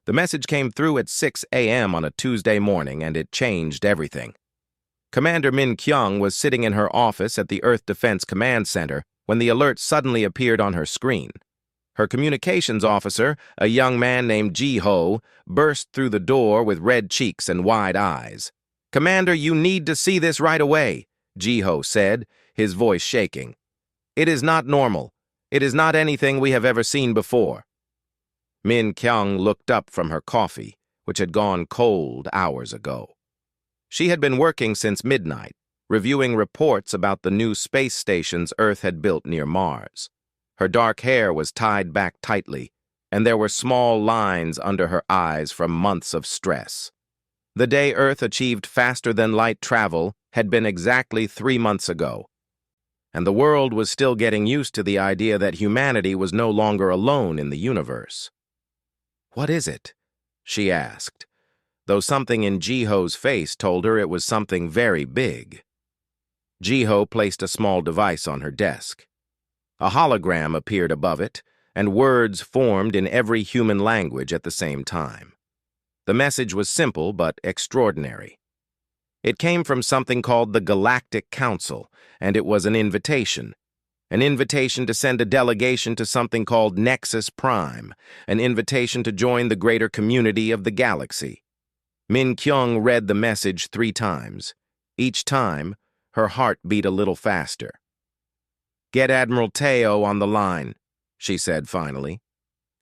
The message came through at 6 a.m. on a Tuesday morning, and it changed everything. Commander Min Kyung was sitting in her office at the Earth Defense Command Center when the alert suddenly appeared on her screen. Her communications officer, a young man named Ji-ho, burst through the door with red cheeks and wide eyes. "Commander, you need to see this right away," Ji-ho said, his voice shaking. "It is not normal. It is not anything we have ever seen before." Min Kyung looked up from her coffee, which had gone cold hours ago. She had been working since midnight, reviewing reports about the new space stations Earth had built near Mars. Her dark hair was tied back tightly, and there were small lines under her eyes from months of stress. The day Earth achieved faster-than-light travel had been exactly 3 months ago, and the world was still getting used to the idea that humanity was no longer alone in the universe. "What is it?" she asked, though something in Ji-ho's face told her it was something very big. Ji-ho placed a small device on her desk. A hologram appeared above it, and words formed in every human language at the same time. The message was simple but extraordinary. It came from something called the Galactic Council, and it was an invitation to send a delegation to something called Nexus Prime, an invitation to join the greater community of the galaxy. Min Kyung read the message 3 times. Each time, her heart beat a little faster. "Get Admiral Teo on the line," she said finally,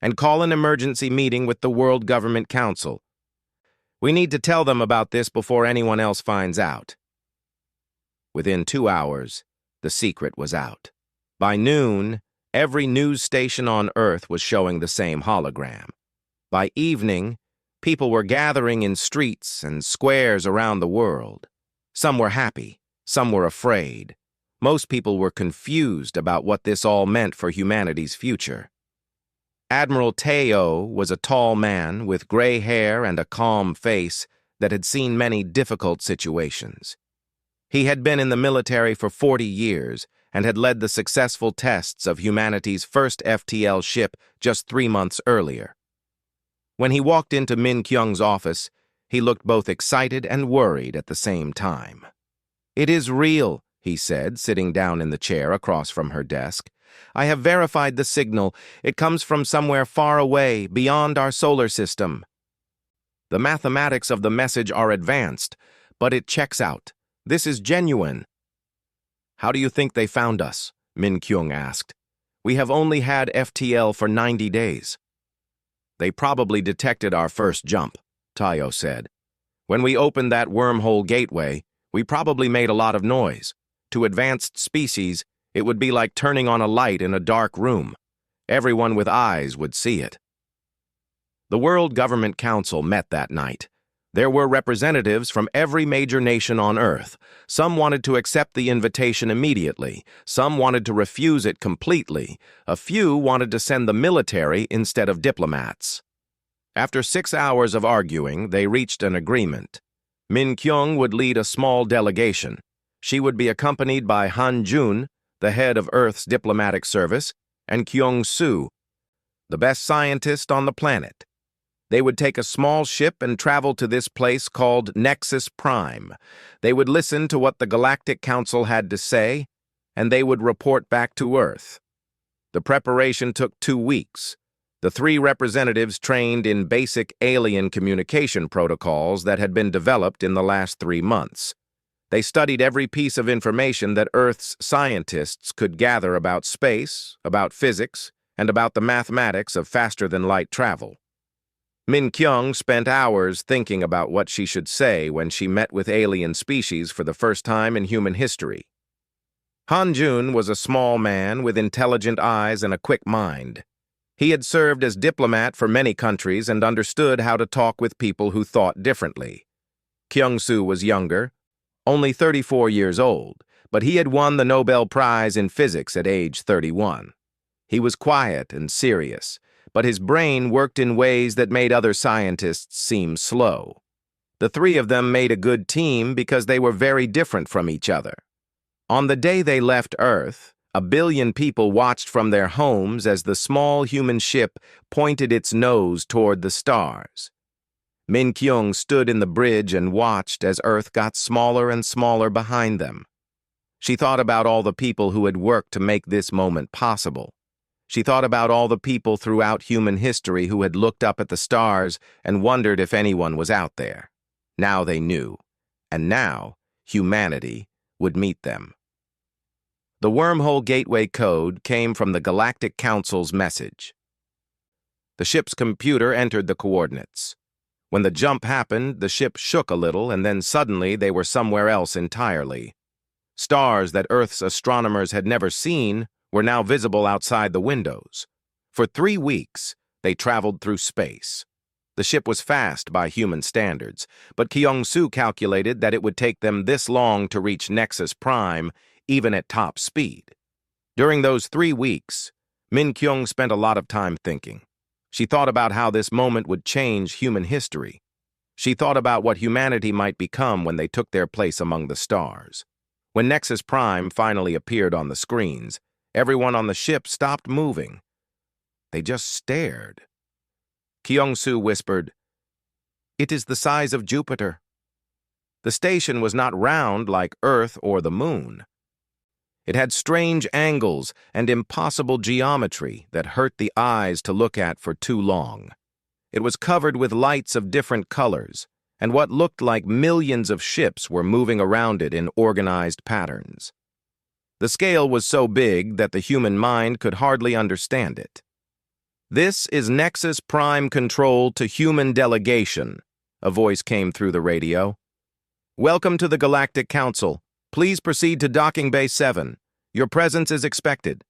"and call an emergency meeting with the World Government Council. We need to tell them about this before anyone else finds out." Within 2 hours, the secret was out. By noon, every news station on Earth was showing the same hologram. By evening, people were gathering in streets and squares around the world. Some were happy, some were afraid. Most people were confused about what this all meant for humanity's future. Admiral Teo was a tall man with gray hair and a calm face that had seen many difficult situations. He had been in the military for 40 years and had led the successful tests of humanity's first FTL ship just 3 months earlier. When he walked into Min Kyung's office, he looked both excited and worried at the same time. "It is real," he said, sitting down in the chair across from her desk. "I have verified the signal. It comes from somewhere far away, beyond our solar system. The mathematics of the message are advanced, but it checks out. This is genuine." "How do you think they found us?" Min Kyung asked. "We have only had FTL for 90 days. "They probably detected our first jump," Teo said. "When we opened that wormhole gateway, we probably made a lot of noise. To advanced species, it would be like turning on a light in a dark room. Everyone with eyes would see it." The World Government Council met that night. There were representatives from every major nation on Earth. Some wanted to accept the invitation immediately. Some wanted to refuse it completely. A few wanted to send the military instead of diplomats. After 6 hours of arguing, they reached an agreement. Min Kyung would lead a small delegation. She would be accompanied by Han Jun, the head of Earth's diplomatic service, and Kyung Soo, the best scientist on the planet. They would take a small ship and travel to this place called Nexus Prime. They would listen to what the Galactic Council had to say, and they would report back to Earth. The preparation took 2 weeks. The 3 representatives trained in basic alien communication protocols that had been developed in the last 3 months. They studied every piece of information that Earth's scientists could gather about space, about physics, and about the mathematics of faster-than-light travel. Min Kyung spent hours thinking about what she should say when she met with alien species for the first time in human history. Han Jun was a small man with intelligent eyes and a quick mind. He had served as diplomat for many countries and understood how to talk with people who thought differently. Kyung Soo was younger, only 34 years old, but he had won the Nobel Prize in Physics at age 31. He was quiet and serious, but his brain worked in ways that made other scientists seem slow. The 3 of them made a good team because they were very different from each other. On the day they left Earth, A billion people watched from their homes as the small human ship pointed its nose toward the stars. Min Kyung stood in the bridge and watched as Earth got smaller and smaller behind them. She thought about all the people who had worked to make this moment possible. She thought about all the people throughout human history who had looked up at the stars and wondered if anyone was out there. Now they knew, and now humanity would meet them. The wormhole gateway code came from the Galactic Council's message. The ship's computer entered the coordinates. When the jump happened, the ship shook a little, and then suddenly they were somewhere else entirely. Stars that Earth's astronomers had never seen were now visible outside the windows. For 3 weeks, they traveled through space. The ship was fast by human standards, but Kyung-soo calculated that it would take them this long to reach Nexus Prime, even at top speed. During those 3 weeks, Min Kyung spent a lot of time thinking. She thought about how this moment would change human history. She thought about what humanity might become when they took their place among the stars. When Nexus Prime finally appeared on the screens, everyone on the ship stopped moving. They just stared. Kyung-soo whispered, "It is the size of Jupiter." The station was not round like Earth or the Moon. It had strange angles and impossible geometry that hurt the eyes to look at for too long. It was covered with lights of different colors, and what looked like millions of ships were moving around it in organized patterns. The scale was so big that the human mind could hardly understand it. "This is Nexus Prime Control to Human Delegation," a voice came through the radio. "Welcome to the Galactic Council. Please proceed to Docking Bay 7. Your presence is expected."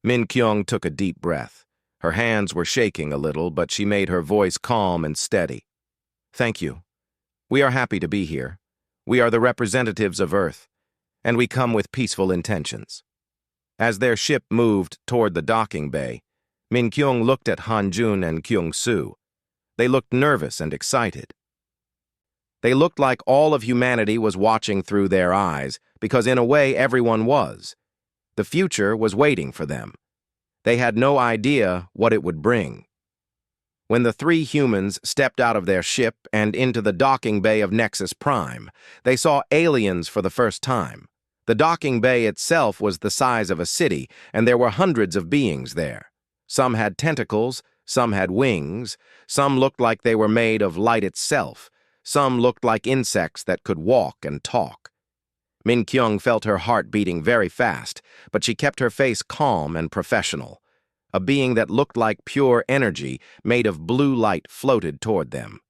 Min Kyung took a deep breath. Her hands were shaking a little, but she made her voice calm and steady. "Thank you. We are happy to be here. We are the representatives of Earth, and we come with peaceful intentions." As their ship moved toward the docking bay, Min Kyung looked at Han-jun and Kyung-soo. They looked nervous and excited. They looked like all of humanity was watching through their eyes, because in a way everyone was. The future was waiting for them. They had no idea what it would bring. When the 3 humans stepped out of their ship and into the docking bay of Nexus Prime, they saw aliens for the first time. The docking bay itself was the size of a city, and there were hundreds of beings there. Some had tentacles, some had wings, some looked like they were made of light itself. Some looked like insects that could walk and talk. Min Kyung felt her heart beating very fast, but she kept her face calm and professional. A being that looked like pure energy made of blue light floated toward them.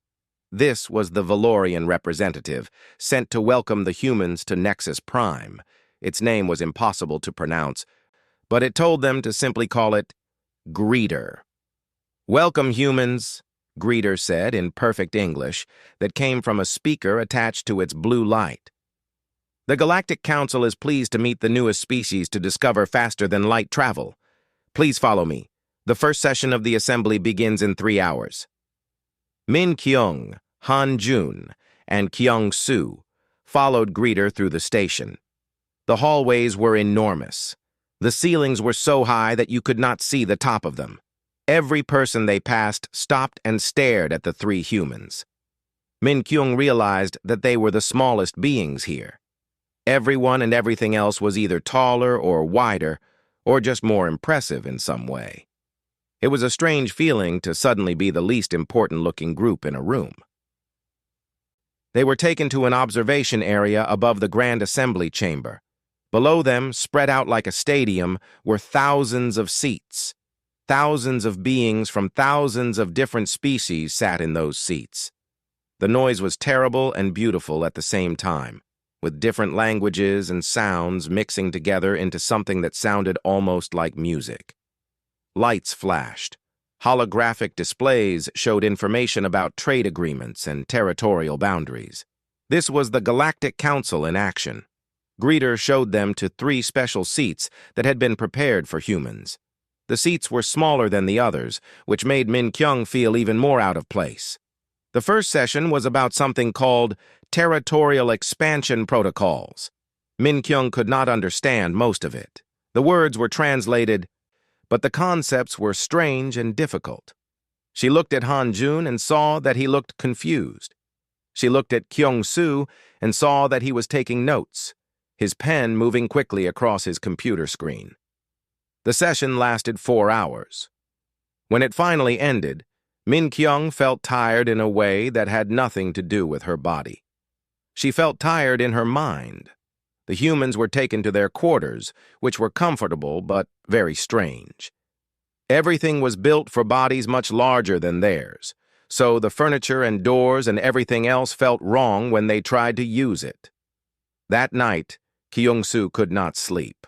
This was the Valorian representative, sent to welcome the humans to Nexus Prime. Its name was impossible to pronounce, but it told them to simply call it Greeter. "Welcome, humans," Greeter said in perfect English that came from a speaker attached to its blue light. "The Galactic Council is pleased to meet the newest species to discover faster-than-light travel. Please follow me. The first session of the assembly begins in 3 hours." Min Kyung, Han-jun, and Kyung-soo followed Greeter through the station. The hallways were enormous. The ceilings were so high that you could not see the top of them. Every person they passed stopped and stared at the 3 humans. Min Kyung realized that they were the smallest beings here. Everyone and everything else was either taller or wider, or just more impressive in some way. It was a strange feeling to suddenly be the least important-looking group in a room. They were taken to an observation area above the Grand Assembly Chamber. Below them, spread out like a stadium, were thousands of seats. Thousands of beings from thousands of different species sat in those seats. The noise was terrible and beautiful at the same time, with different languages and sounds mixing together into something that sounded almost like music. Lights flashed. Holographic displays showed information about trade agreements and territorial boundaries. This was the Galactic Council in action. Greeter showed them to 3 special seats that had been prepared for humans. The seats were smaller than the others, which made Min Kyung feel even more out of place. The first session was about something called territorial expansion protocols. Min Kyung could not understand most of it. The words were translated, but the concepts were strange and difficult. She looked at Han Jun and saw that he looked confused. She looked at Kyung-soo and saw that he was taking notes, his pen moving quickly across his computer screen. The session lasted 4 hours. When it finally ended, Min Kyung felt tired in a way that had nothing to do with her body. She felt tired in her mind. The humans were taken to their quarters, which were comfortable but very strange. Everything was built for bodies much larger than theirs, so the furniture and doors and everything else felt wrong when they tried to use it. That night, Kyung-soo could not sleep.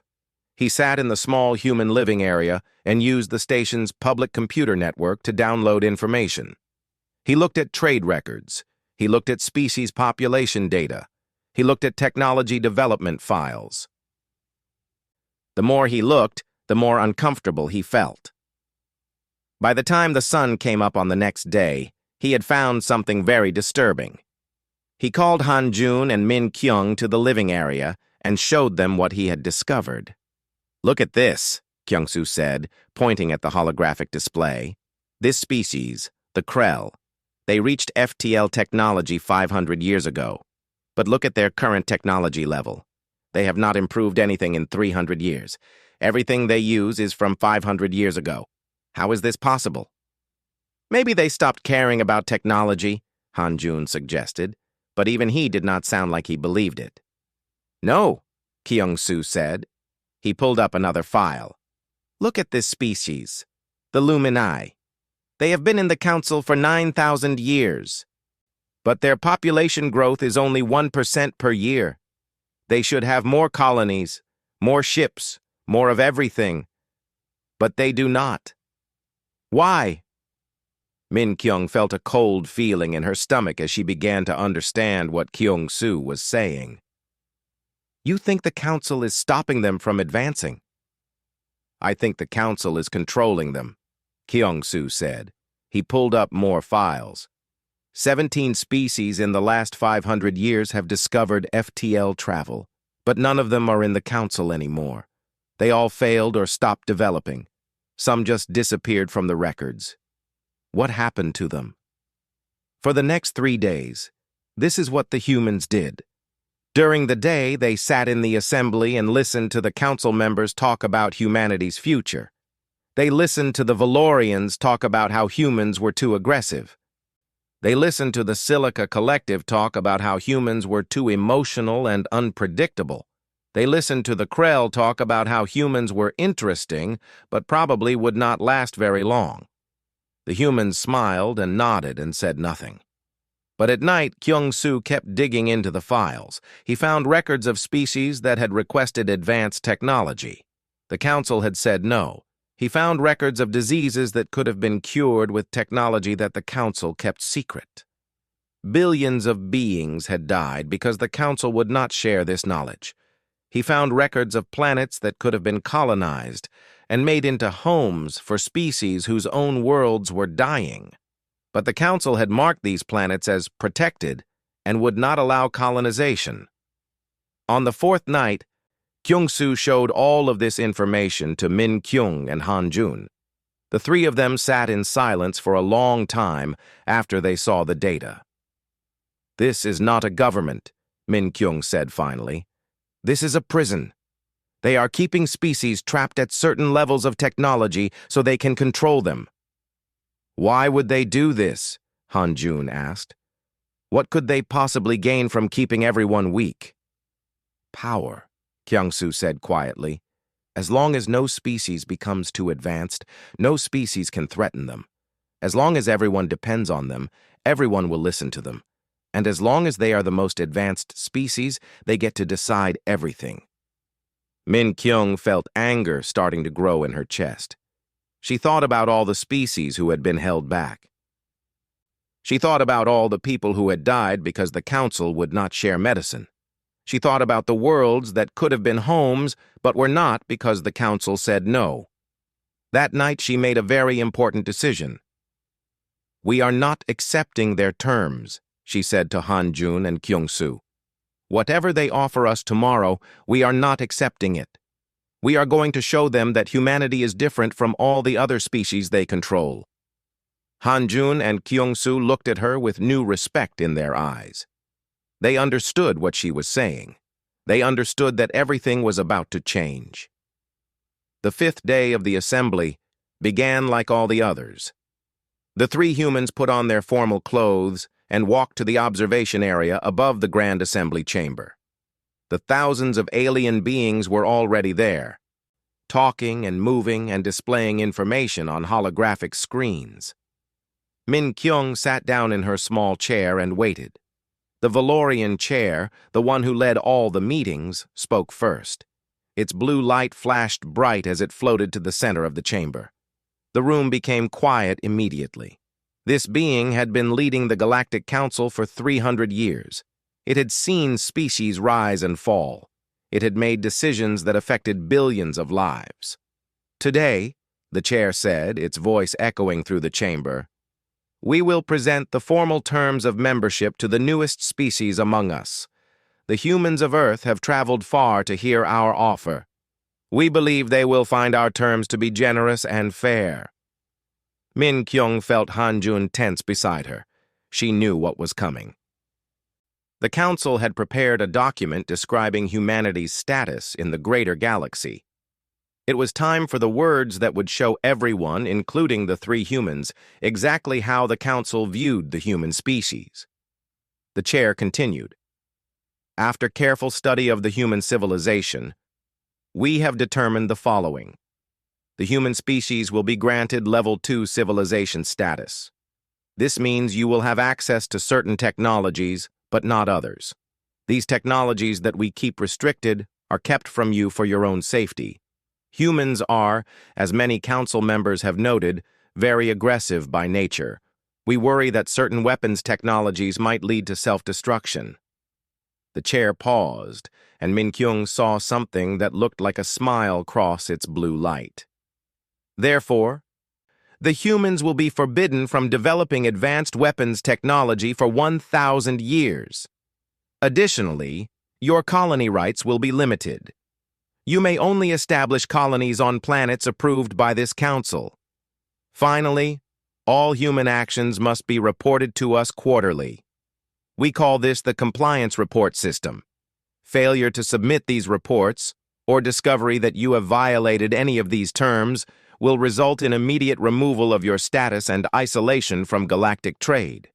He sat in the small human living area and used the station's public computer network to download information. He looked at trade records. He looked at species population data. He looked at technology development files. The more he looked, the more uncomfortable he felt. By the time the sun came up on the next day, he had found something very disturbing. He called Han Jun and Min Kyung to the living area and showed them what he had discovered. "Look at this," Kyung-soo said, pointing at the holographic display. "This species, the Krell, they reached FTL technology 500 years ago. But look at their current technology level. They have not improved anything in 300 years. Everything they use is from 500 years ago. How is this possible?" "Maybe they stopped caring about technology," Han Jun suggested, but even he did not sound like he believed it. "No," Kyung-soo said. He pulled up another file. "Look at this species, the Lumini. They have been in the Council for 9,000 years. But their population growth is only 1% per year. They should have more colonies, more ships, more of everything. But they do not. Why?" Min Kyung felt a cold feeling in her stomach as she began to understand what Kyung-soo was saying. "You think the Council is stopping them from advancing?" "I think the Council is controlling them," Kyung-soo said. He pulled up more files. 17 species in the last 500 years have discovered FTL travel, but none of them are in the Council anymore. They all failed or stopped developing. Some just disappeared from the records. What happened to them? For the next 3 days, this is what the humans did. During the day, they sat in the assembly and listened to the council members talk about humanity's future. They listened to the Valorians talk about how humans were too aggressive. They listened to the Silica Collective talk about how humans were too emotional and unpredictable. They listened to the Krell talk about how humans were interesting, but probably would not last very long. The humans smiled and nodded and said nothing. But at night, Kyung-soo kept digging into the files. He found records of species that had requested advanced technology. The council had said no. He found records of diseases that could have been cured with technology that the council kept secret. Billions of beings had died because the council would not share this knowledge. He found records of planets that could have been colonized and made into homes for species whose own worlds were dying. But the council had marked these planets as protected and would not allow colonization. On the 4th night, Kyung-soo showed all of this information to Min Kyung and Han Jun. The 3 of them sat in silence for a long time after they saw the data. "This is not a government," Min Kyung said finally. "This is a prison. They are keeping species trapped at certain levels of technology so they can control them." "Why would they do this?" Han Jun asked. "What could they possibly gain from keeping everyone weak?" "Power," Kyung-soo said quietly. "As long as no species becomes too advanced, no species can threaten them. As long as everyone depends on them, everyone will listen to them. And as long as they are the most advanced species, they get to decide everything." Min Kyung felt anger starting to grow in her chest. She thought about all the species who had been held back. She thought about all the people who had died because the council would not share medicine. She thought about the worlds that could have been homes but were not because the council said no. That night she made a very important decision. "We are not accepting their terms," she said to Han Jun and Kyung-soo. "Whatever they offer us tomorrow, we are not accepting it. We are going to show them that humanity is different from all the other species they control. Hanjun and Kyung-soo looked at her with new respect in their eyes. They understood what she was saying. They understood that everything was about to change. The fifth day of the assembly began like all the others. The three humans put on their formal clothes and walked to the observation area above the Grand Assembly Chamber. The thousands of alien beings were already there, talking and moving and displaying information on holographic screens. Min Kyung sat down in her small chair and waited. The Valorian chair, the one who led all the meetings, spoke first. Its blue light flashed bright as it floated to the center of the chamber. The room became quiet immediately. This being had been leading the Galactic Council for 300 years. It had seen species rise and fall. It had made decisions that affected billions of lives. Today, the chair said, its voice echoing through the chamber, we will present the formal terms of membership to the newest species among us. The humans of Earth have traveled far to hear our offer. We believe they will find our terms to be generous and fair. Min Kyung felt Hanjun tense beside her. She knew what was coming. The Council had prepared a document describing humanity's status in the greater galaxy. It was time for the words that would show everyone, including the three humans, exactly how the Council viewed the human species. The chair continued. After careful study of the human civilization, we have determined the following. The human species will be granted Level 2 civilization status. This means you will have access to certain technologies, but not others. These technologies that we keep restricted are kept from you for your own safety. Humans are, as many council members have noted, very aggressive by nature. We worry that certain weapons technologies might lead to self-destruction. The chair paused, and Min Kyung saw something that looked like a smile cross its blue light. Therefore, the humans will be forbidden from developing advanced weapons technology for 1,000 years. Additionally, your colony rights will be limited. You may only establish colonies on planets approved by this council. Finally, all human actions must be reported to us quarterly. We call this the compliance report system. Failure to submit these reports, or discovery that you have violated any of these terms, will result in immediate removal of your status and isolation from galactic trade.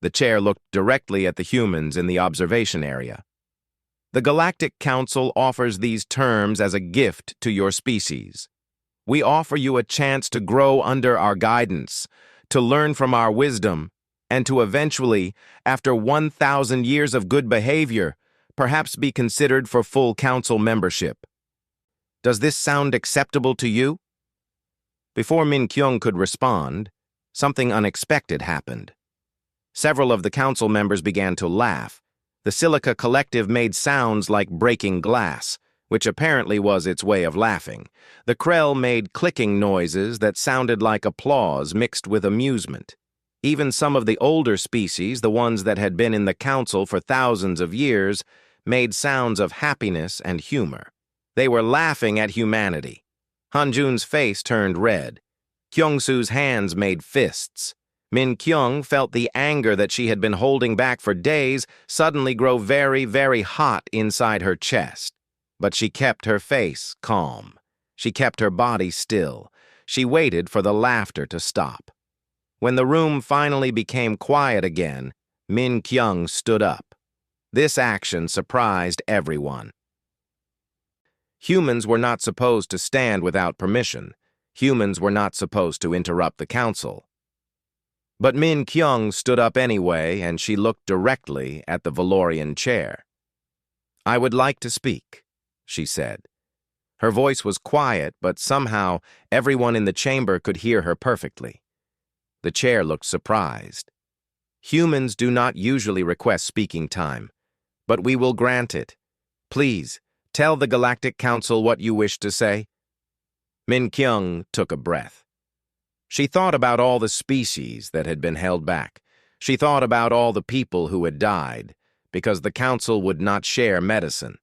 The chair looked directly at the humans in the observation area. The Galactic Council offers these terms as a gift to your species. We offer you a chance to grow under our guidance, to learn from our wisdom, and to eventually, after 1,000 years of good behavior, perhaps be considered for full council membership. Does this sound acceptable to you? Before Min Kyung could respond, something unexpected happened. Several of the council members began to laugh. The Silica Collective made sounds like breaking glass, which apparently was its way of laughing. The Krell made clicking noises that sounded like applause mixed with amusement. Even some of the older species, the ones that had been in the council for thousands of years, made sounds of happiness and humor. They were laughing at humanity. Hanjun's face turned red. Kyung-soo's hands made fists. Min Kyung felt the anger that she had been holding back for days suddenly grow very, very hot inside her chest. But she kept her face calm. She kept her body still. She waited for the laughter to stop. When the room finally became quiet again, Min Kyung stood up. This action surprised everyone. Humans were not supposed to stand without permission. Humans were not supposed to interrupt the council. But Min Kyung stood up anyway, and she looked directly at the Valorian chair. "I would like to speak," she said. Her voice was quiet, but somehow everyone in the chamber could hear her perfectly. The chair looked surprised. "Humans do not usually request speaking time, but we will grant it. Please, tell the Galactic Council what you wish to say." Min Kyung took a breath. She thought about all the species that had been held back. She thought about all the people who had died, because the council would not share medicine.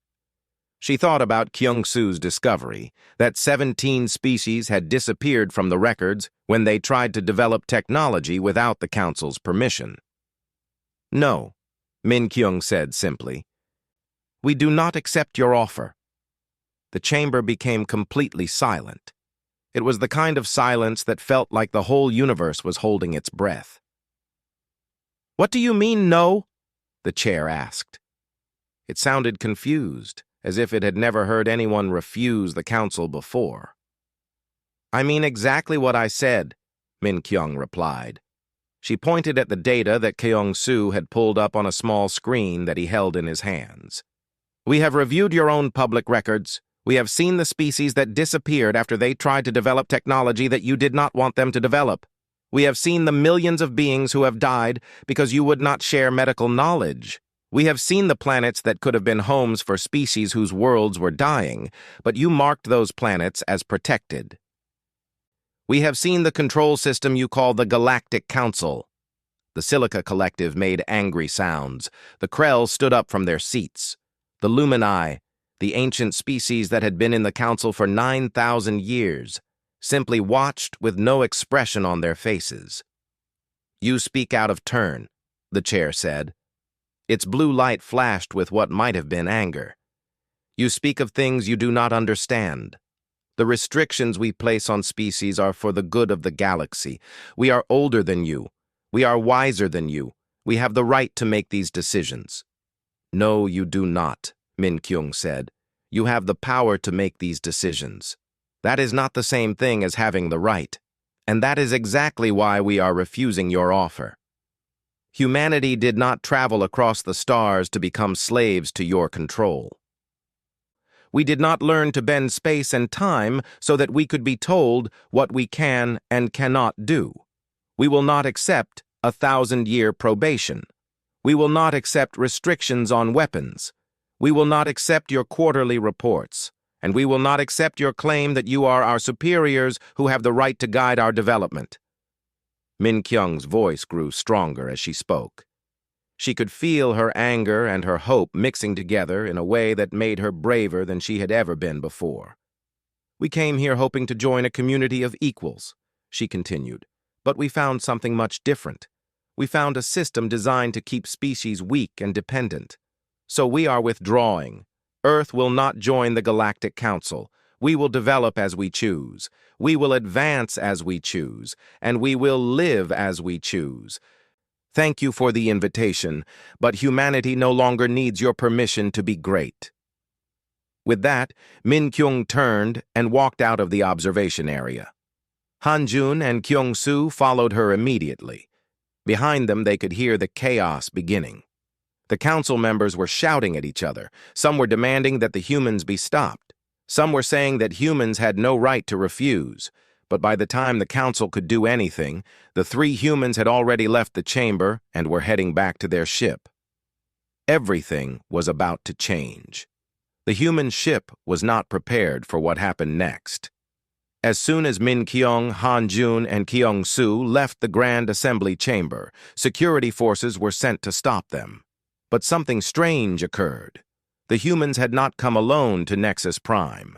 She thought about Kyung-soo's discovery, that 17 species had disappeared from the records when they tried to develop technology without the Council's permission. "No," Min Kyung said simply. "We do not accept your offer." The chamber became completely silent. It was the kind of silence that felt like the whole universe was holding its breath. "What do you mean, no?" the chair asked. It sounded confused, as if it had never heard anyone refuse the council before. "I mean exactly what I said," Min Kyung replied. She pointed at the data that Kyung-soo had pulled up on a small screen that he held in his hands. "We have reviewed your own public records. We have seen the species that disappeared after they tried to develop technology that you did not want them to develop. We have seen the millions of beings who have died because you would not share medical knowledge. We have seen the planets that could have been homes for species whose worlds were dying, but you marked those planets as protected. We have seen the control system you call the Galactic Council." The Silica Collective made angry sounds. The Krell stood up from their seats. The Lumini, the ancient species that had been in the Council for 9,000 years, simply watched with no expression on their faces. "You speak out of turn," the chair said. Its blue light flashed with what might have been anger. "You speak of things you do not understand. The restrictions we place on species are for the good of the galaxy. We are older than you. We are wiser than you. We have the right to make these decisions." "No, you do not," Min Kyung said. "You have the power to make these decisions. That is not the same thing as having the right. And that is exactly why we are refusing your offer. Humanity did not travel across the stars to become slaves to your control. We did not learn to bend space and time so that we could be told what we can and cannot do. We will not accept a 1,000-year probation. We will not accept restrictions on weapons. We will not accept your quarterly reports. And we will not accept your claim that you are our superiors who have the right to guide our development." Min Kyung's voice grew stronger as she spoke. She could feel her anger and her hope mixing together in a way that made her braver than she had ever been before. "We came here hoping to join a community of equals," she continued, "but we found something much different. We found a system designed to keep species weak and dependent. So we are withdrawing. Earth will not join the Galactic Council. We will develop as we choose. We will advance as we choose. And we will live as we choose. Thank you for the invitation, but humanity no longer needs your permission to be great." With that, Min Kyung turned and walked out of the observation area. Hanjun and Kyung-soo followed her immediately. Behind them, they could hear the chaos beginning. The council members were shouting at each other. Some were demanding that the humans be stopped. Some were saying that humans had no right to refuse. But by the time the council could do anything, the 3 humans had already left the chamber and were heading back to their ship. Everything was about to change. The human ship was not prepared for what happened next. As soon as Min Kyung, Han-jun, and Kyung-soo left the Grand Assembly chamber, security forces were sent to stop them. But something strange occurred. The humans had not come alone to Nexus Prime.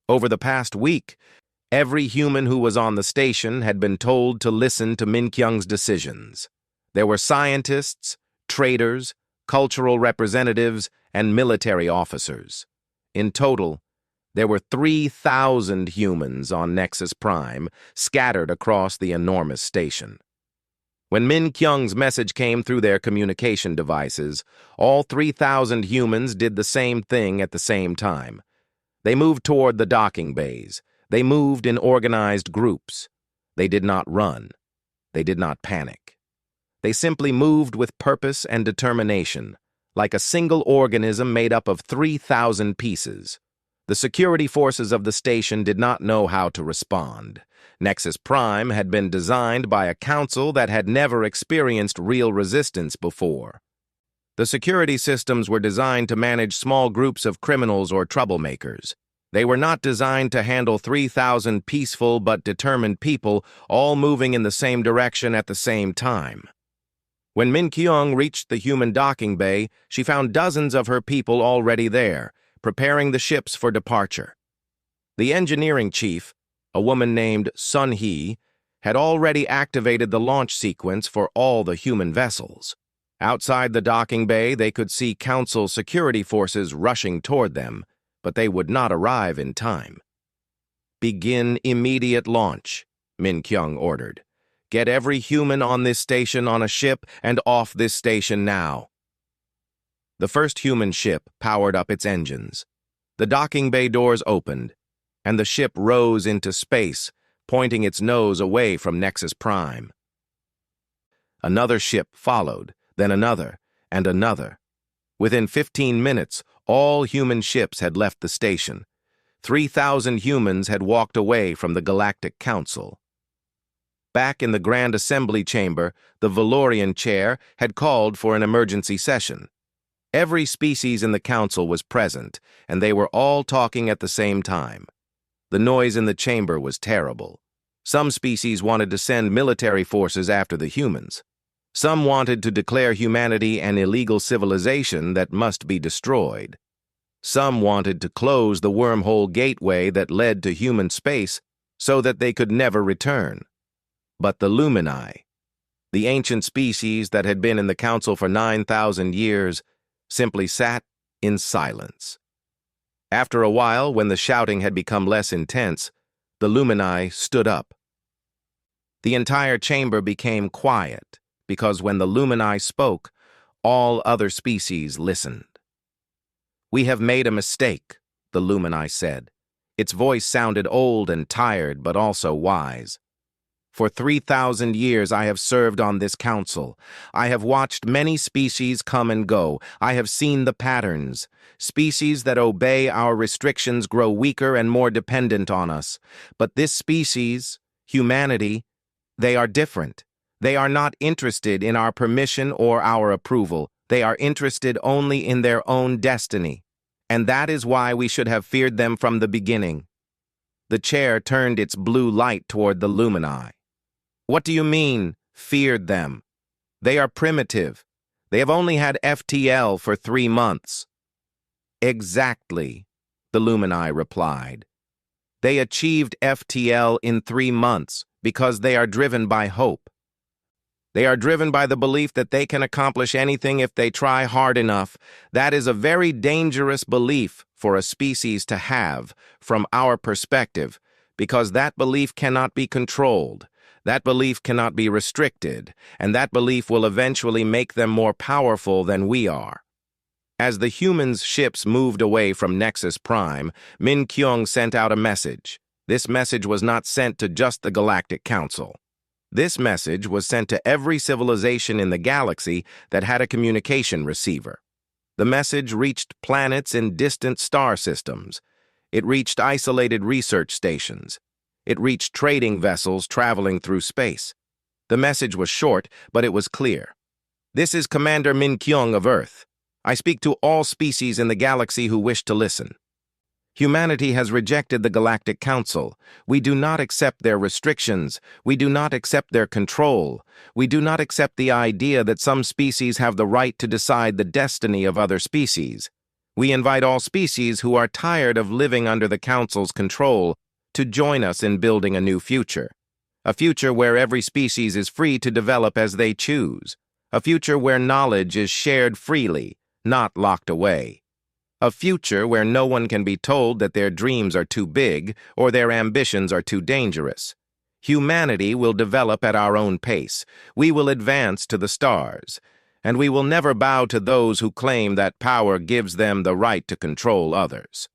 Over the past week, every human who was on the station had been told to listen to Min Kyung's decisions. There were scientists, traders, cultural representatives, and military officers. In total, there were 3,000 humans on Nexus Prime, scattered across the enormous station. When Min Kyung's message came through their communication devices, all 3,000 humans did the same thing at the same time. They moved toward the docking bays. They moved in organized groups. They did not run. They did not panic. They simply moved with purpose and determination, like a single organism made up of 3,000 pieces. The security forces of the station did not know how to respond. Nexus Prime had been designed by a council that had never experienced real resistance before. The security systems were designed to manage small groups of criminals or troublemakers. They were not designed to handle 3,000 peaceful but determined people all moving in the same direction at the same time. When Min Kyung reached the human docking bay, she found dozens of her people already there, preparing the ships for departure. The engineering chief, a woman named Sun Hee, had already activated the launch sequence for all the human vessels. Outside the docking bay, they could see Council security forces rushing toward them, but they would not arrive in time. "Begin immediate launch," Min Kyung ordered. "Get every human on this station on a ship and off this station now." The first human ship powered up its engines. The docking bay doors opened, and the ship rose into space, pointing its nose away from Nexus Prime. Another ship followed, then another, and another. Within 15 minutes, all human ships had left the station. 3,000 humans had walked away from the Galactic Council. Back in the Grand Assembly Chamber, the Valorian chair had called for an emergency session. Every species in the council was present, and they were all talking at the same time. The noise in the chamber was terrible. Some species wanted to send military forces after the humans. Some wanted to declare humanity an illegal civilization that must be destroyed. Some wanted to close the wormhole gateway that led to human space so that they could never return. But the Lumini, the ancient species that had been in the council for 9,000 years, simply sat in silence. After a while, when the shouting had become less intense, the Lumini stood up. The entire chamber became quiet, because when the Lumini spoke, all other species listened. "We have made a mistake," the Lumini said. Its voice sounded old and tired, but also wise. "For 3,000 years I have served on this council. I have watched many species come and go. I have seen the patterns. Species that obey our restrictions grow weaker and more dependent on us. But this species, humanity, they are different. They are not interested in our permission or our approval. They are interested only in their own destiny. And that is why we should have feared them from the beginning." The chair turned its blue light toward the Lumini. "What do you mean, feared them? They are primitive. They have only had FTL for 3 months. "Exactly," the Lumini replied. "They achieved FTL in 3 months because they are driven by hope. They are driven by the belief that they can accomplish anything if they try hard enough. That is a very dangerous belief for a species to have, from our perspective, because that belief cannot be controlled. That belief cannot be restricted, and that belief will eventually make them more powerful than we are." As the humans' ships moved away from Nexus Prime, Min Kyung sent out a message. This message was not sent to just the Galactic Council. This message was sent to every civilization in the galaxy that had a communication receiver. The message reached planets in distant star systems. It reached isolated research stations. It reached trading vessels traveling through space. The message was short, but it was clear. "This is Commander Min Kyung of Earth. I speak to all species in the galaxy who wish to listen. Humanity has rejected the Galactic Council. We do not accept their restrictions. We do not accept their control. We do not accept the idea that some species have the right to decide the destiny of other species. We invite all species who are tired of living under the Council's control to join us in building a new future. A future where every species is free to develop as they choose. A future where knowledge is shared freely, not locked away. A future where no one can be told that their dreams are too big or their ambitions are too dangerous. Humanity will develop at our own pace. We will advance to the stars. And we will never bow to those who claim that power gives them the right to control others."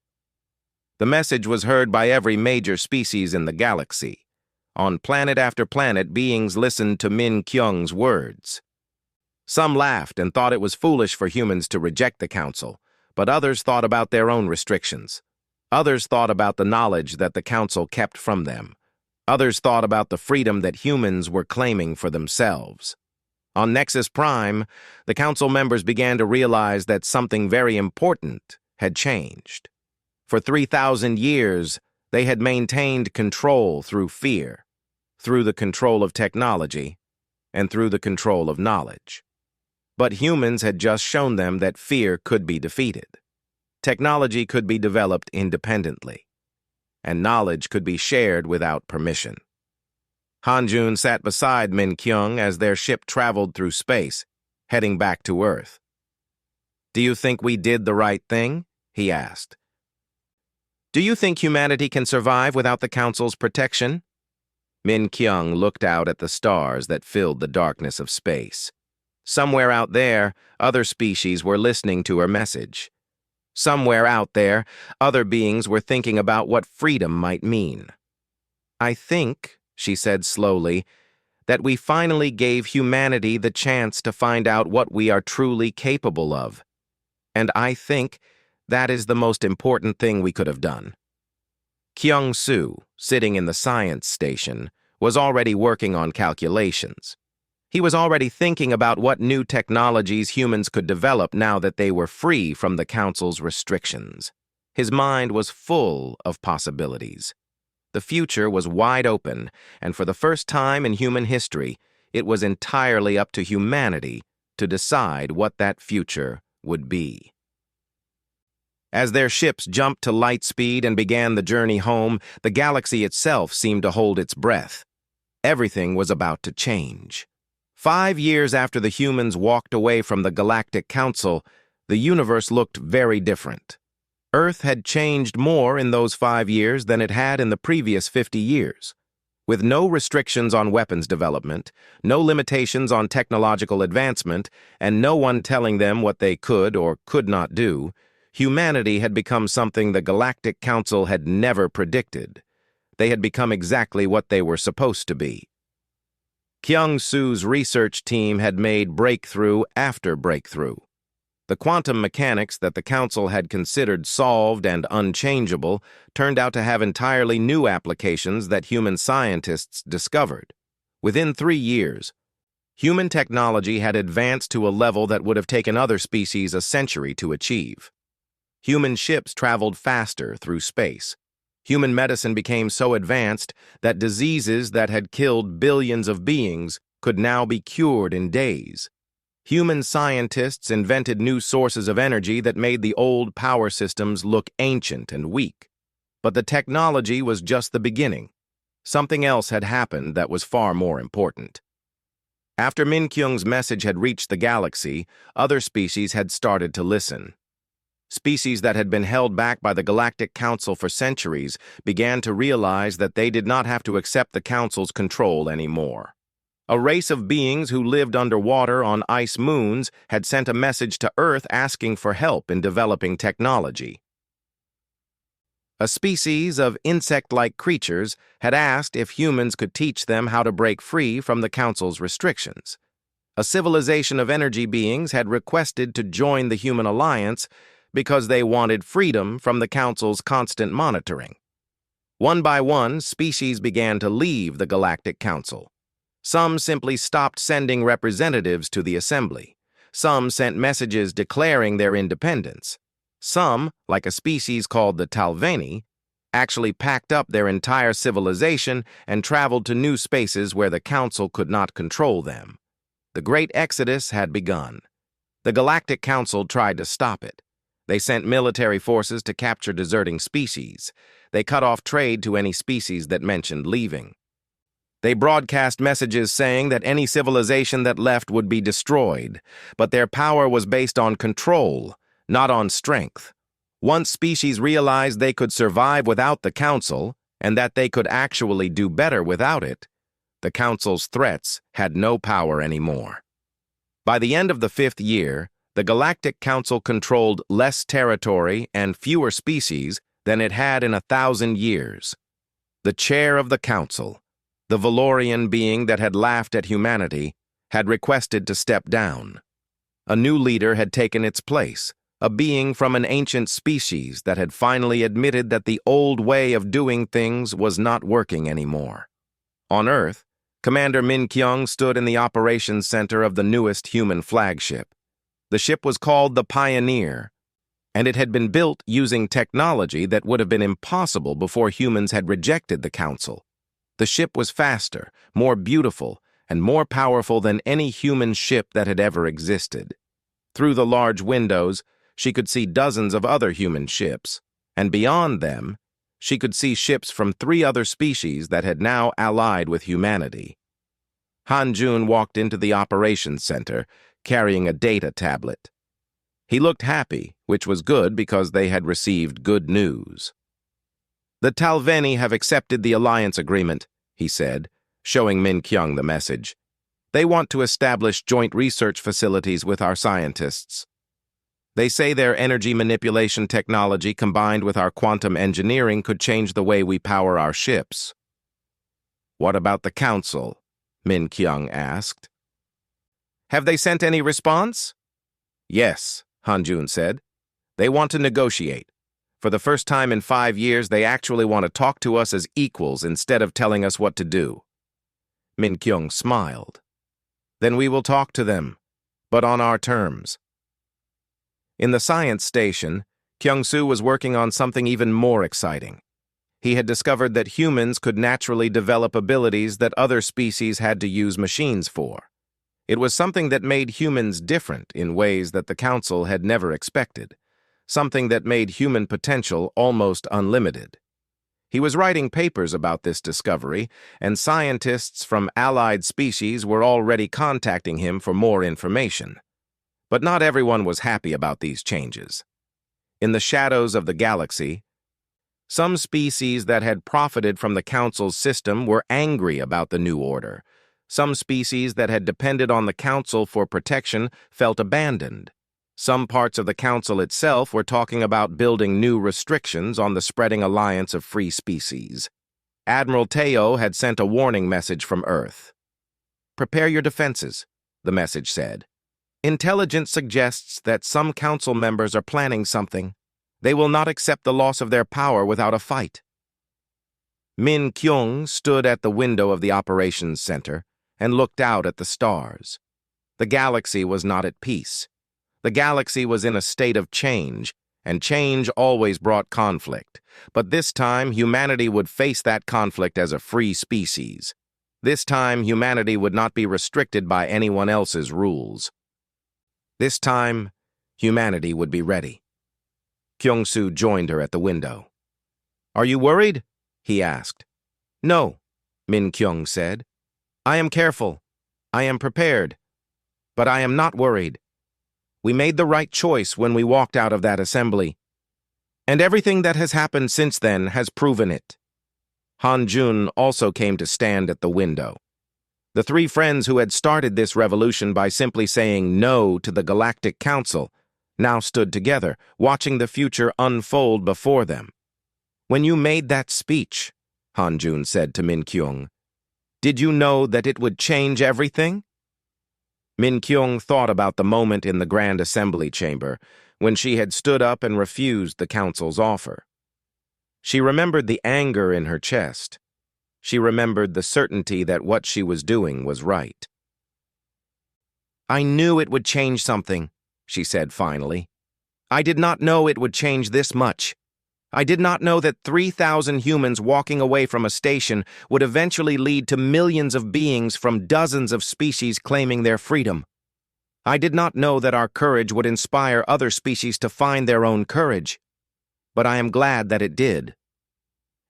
The message was heard by every major species in the galaxy. On planet after planet, beings listened to Min Kyung's words. Some laughed and thought it was foolish for humans to reject the Council, but others thought about their own restrictions. Others thought about the knowledge that the Council kept from them. Others thought about the freedom that humans were claiming for themselves. On Nexus Prime, the Council members began to realize that something very important had changed. For 3,000 years, they had maintained control through fear, through the control of technology, and through the control of knowledge. But humans had just shown them that fear could be defeated. technology could be developed independently, and knowledge could be shared without permission. Hanjun sat beside Min Kyung as their ship traveled through space, heading back to Earth. "Do you think we did the right thing?" he asked. "Do you think humanity can survive without the Council's protection?" Min Kyung looked out at the stars that filled the darkness of space. Somewhere out there, other species were listening to her message. Somewhere out there, other beings were thinking about what freedom might mean. "I think," she said slowly, "that we finally gave humanity the chance to find out what we are truly capable of. And I think that is the most important thing we could have done." Kyung-soo, sitting in the science station, was already working on calculations. He was already thinking about what new technologies humans could develop now that they were free from the Council's restrictions. His mind was full of possibilities. The future was wide open, and for the first time in human history, it was entirely up to humanity to decide what that future would be. As their ships jumped to light speed and began the journey home, the galaxy itself seemed to hold its breath. Everything was about to change. 5 years after the humans walked away from the Galactic Council, the universe looked very different. Earth had changed more in those 5 years than it had in the previous 50 years. With no restrictions on weapons development, no limitations on technological advancement, and no one telling them what they could or could not do, humanity had become something the Galactic Council had never predicted. They had become exactly what they were supposed to be. Kyung-soo's research team had made breakthrough after breakthrough. The quantum mechanics that the Council had considered solved and unchangeable turned out to have entirely new applications that human scientists discovered. Within 3 years, human technology had advanced to a level that would have taken other species a century to achieve. Human ships traveled faster through space. Human medicine became so advanced that diseases that had killed billions of beings could now be cured in days. Human scientists invented new sources of energy that made the old power systems look ancient and weak. But the technology was just the beginning. Something else had happened that was far more important. After Min Kyung's message had reached the galaxy, other species had started to listen. Species that had been held back by the Galactic Council for centuries began to realize that they did not have to accept the Council's control anymore. A race of beings who lived underwater on ice moons had sent a message to Earth asking for help in developing technology. A species of insect-like creatures had asked if humans could teach them how to break free from the Council's restrictions. A civilization of energy beings had requested to join the human alliance because they wanted freedom from the Council's constant monitoring. One by one, species began to leave the Galactic Council. Some simply stopped sending representatives to the assembly. Some sent messages declaring their independence. Some, like a species called the Talveni, actually packed up their entire civilization and traveled to new spaces where the Council could not control them. The Great Exodus had begun. The Galactic Council tried to stop it. They sent military forces to capture deserting species. They cut off trade to any species that mentioned leaving. They broadcast messages saying that any civilization that left would be destroyed, but their power was based on control, not on strength. Once species realized they could survive without the Council, and that they could actually do better without it, the Council's threats had no power anymore. By the end of the 5th year, the Galactic Council controlled less territory and fewer species than it had in 1,000 years. The chair of the Council, the Valorian being that had laughed at humanity, had requested to step down. A new leader had taken its place, a being from an ancient species that had finally admitted that the old way of doing things was not working anymore. On Earth, Commander Min Kyung stood in the operations center of the newest human flagship. The ship was called the Pioneer, and it had been built using technology that would have been impossible before humans had rejected the Council. The ship was faster, more beautiful, and more powerful than any human ship that had ever existed. Through the large windows, she could see dozens of other human ships, and beyond them, she could see ships from 3 other species that had now allied with humanity. Han Jun walked into the operations center, carrying a data tablet. He looked happy, which was good because they had received good news. "The Talveni have accepted the alliance agreement," he said, showing Min Kyung the message. "They want to establish joint research facilities with our scientists. They say their energy manipulation technology combined with our quantum engineering could change the way we power our ships." "What about the council?" Min Kyung asked. "Have they sent any response?" "Yes," Han Jun said. "They want to negotiate. For the first time in 5 years, they actually want to talk to us as equals instead of telling us what to do." Min Kyung smiled. "Then we will talk to them, but on our terms." In the science station, Kyung-soo was working on something even more exciting. He had discovered that humans could naturally develop abilities that other species had to use machines for. It was something that made humans different in ways that the Council had never expected, something that made human potential almost unlimited. He was writing papers about this discovery, and scientists from allied species were already contacting him for more information. But not everyone was happy about these changes. In the shadows of the galaxy, some species that had profited from the Council's system were angry about the new order. Some species that had depended on the Council for protection felt abandoned. Some parts of the Council itself were talking about building new restrictions on the spreading alliance of free species. Admiral Teo had sent a warning message from Earth. "Prepare your defenses," the message said. "Intelligence suggests that some Council members are planning something. They will not accept the loss of their power without a fight." Min Kyung stood at the window of the operations center and looked out at the stars. The galaxy was not at peace. The galaxy was in a state of change, and change always brought conflict. But this time, humanity would face that conflict as a free species. This time, humanity would not be restricted by anyone else's rules. This time, humanity would be ready. Kyung-soo joined her at the window. "Are you worried?" he asked. "No," Min Kyung said. "I am careful. I am prepared. But I am not worried. We made the right choice when we walked out of that assembly. And everything that has happened since then has proven it." Han Jun also came to stand at the window. The 3 friends who had started this revolution by simply saying no to the Galactic Council now stood together, watching the future unfold before them. "When you made that speech," Han Jun said to Min Kyung, "did you know that it would change everything?" Min Kyung thought about the moment in the Grand Assembly Chamber when she had stood up and refused the Council's offer. She remembered the anger in her chest. She remembered the certainty that what she was doing was right. "I knew it would change something," she said finally. "I did not know it would change this much. I did not know that 3,000 humans walking away from a station would eventually lead to millions of beings from dozens of species claiming their freedom. I did not know that our courage would inspire other species to find their own courage. But I am glad that it did."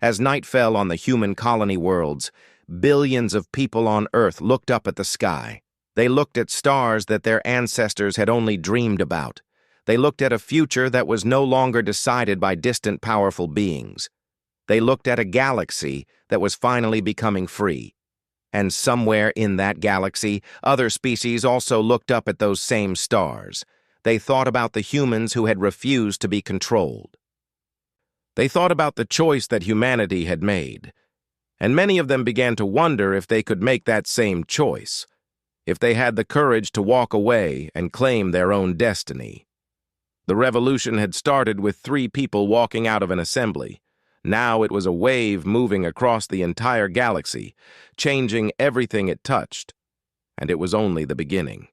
As night fell on the human colony worlds, billions of people on Earth looked up at the sky. They looked at stars that their ancestors had only dreamed about. They looked at a future that was no longer decided by distant, powerful beings. They looked at a galaxy that was finally becoming free. And somewhere in that galaxy, other species also looked up at those same stars. They thought about the humans who had refused to be controlled. They thought about the choice that humanity had made. And many of them began to wonder if they could make that same choice, if they had the courage to walk away and claim their own destiny. The revolution had started with 3 people walking out of an assembly. Now it was a wave moving across the entire galaxy, changing everything it touched. And it was only the beginning.